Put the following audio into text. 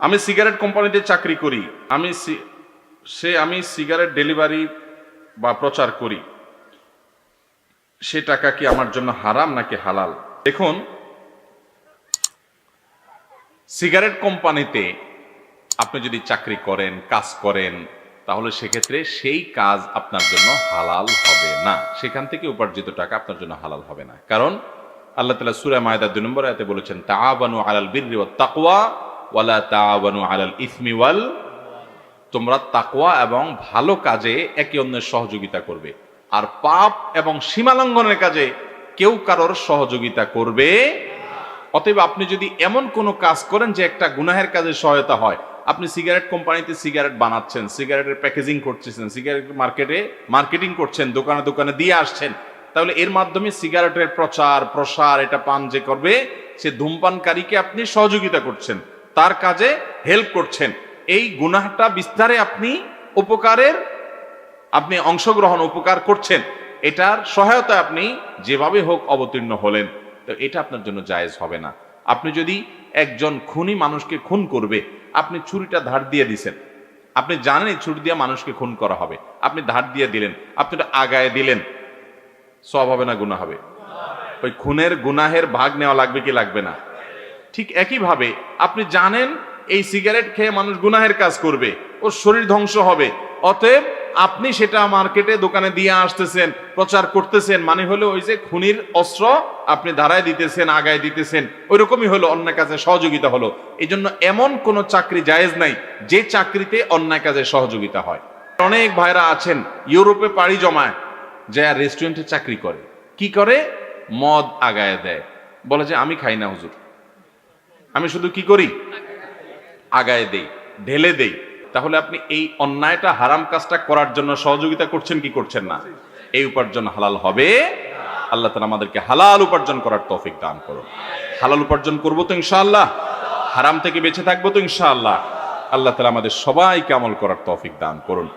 আমি সিগারেট কোম্পানিতে চাকরি করি, আমি সিগারেট ডেলিভারি বা প্রচার করি, সে টাকা কি আমার জন্য হারাম নাকি হালাল? দেখুন, সিগারেট কোম্পানিতে আপনি যদি চাকরি করেন, কাজ করেন, তাহলে সেক্ষেত্রে সেই কাজ আপনার জন্য হালাল হবে না। সেখান থেকে উপার্জিত টাকা আপনার জন্য হালাল হবে না। কারণ আল্লাহ তাআলা সূরা মায়েদা 2 নম্বর আয়াতে বলেছেন, তাআওয়ানু আলাল বিররি ওয়াত তাকওয়া ওয়ালা তাআওয়ানু আলাল ইসমি ওয়াল, তোমরা তাকওয়া এবং ভালো কাজে একে অন্যের সহযোগিতা করবে, আর পাপ এবং সীমালঙ্ঘনের কাজে কেউ কারোর সহযোগিতা করবে। অতএব আপনি যদি এমন কোনো কাজ করেন যে একটা গুনাহের কাজে সহায়তা হয়, আপনি সিগারেট কোম্পানিতে সিগারেট বানাচ্ছেন, সিগারেটের প্যাকেজিং করতেছেন, সিগারেট মার্কেটিং করছেন, দোকানে দোকানে দিয়ে আসছেন, তাহলে এর মাধ্যমে সিগারেটের প্রচার প্রসার এটা পান যে করবে, সে ধূমপানকারীকে আপনি সহযোগিতা করছেন, তার কাজে হেল্প করছেন। এই গুনাহটা বিস্তারে আপনি অংশগ্রহণ উপকার করছেন, এটার সহায়তা আপনি যেভাবে হোক অবতীর্ণ হলেন, তো এটা আপনার জন্য জায়েজ হবে না। আপনি যদি একজন খুনি মানুষকে খুন করবে, আপনি ছুরিটা ধার দিয়ে দিছেন, আপনি জানেন এই ছুরি দিয়ে মানুষকে খুন করা হবে, আপনি ধার দিয়ে দিলেন, আপনি এটা আগায় দিলেন, সওয়াব হবে না গুনাহ হবে? ওই খুনের গুনাহের ভাগ নেওয়া লাগবে কি লাগবে না? ঠিক একইভাবে আপনি জানেন এই সিগারেট খেয়ে মানুষ গুনাহের কাজ করবে, ওর শরীর ধ্বংস হবে, অতএব আপনি সেটা মার্কেটে দোকানে দিয়ে আসতেছেন, প্রচার করতেছেন, মানে হলো ওই যে খুনির অস্ত্র আপনি ধারায় দিতেছেন, আগায় দিতেছেন, ওই রকমই হলো, অন্যায় কাজে সহযোগিতা হলো। এই জন্য এমন কোন চাকরি জায়েজ নাই যে চাকরিতে অন্যায় কাজে সহযোগিতা হয়। অনেক ভাইরা আছেন ইউরোপে পাড়ি জমায়, যে রেস্টুরেন্টে চাকরি করে, কি করে? মদ আগায় দেয়, বলে যে আমি খাই না হুজুর, আমি শুধু কি করি? আগায় দেই, ঢেলে দেই। তাহলে আপনি এই অন্যায়টা, হারাম কাজটা করার জন্য সহযোগিতা করছেন কি করছেন না? এই উপার্জন হালাল হবে? আল্লাহ তাআলা আমাদেরকে হালাল উপার্জন করার তৌফিক দান করুন। হালাল উপার্জন করবো তো ইনশাআল্লাহ, হারাম থেকে বেঁচে থাকবো তো ইনশাআল্লাহ। আল্লাহ তাআলা আমাদের সবাইকে আমল করার তৌফিক দান করুন।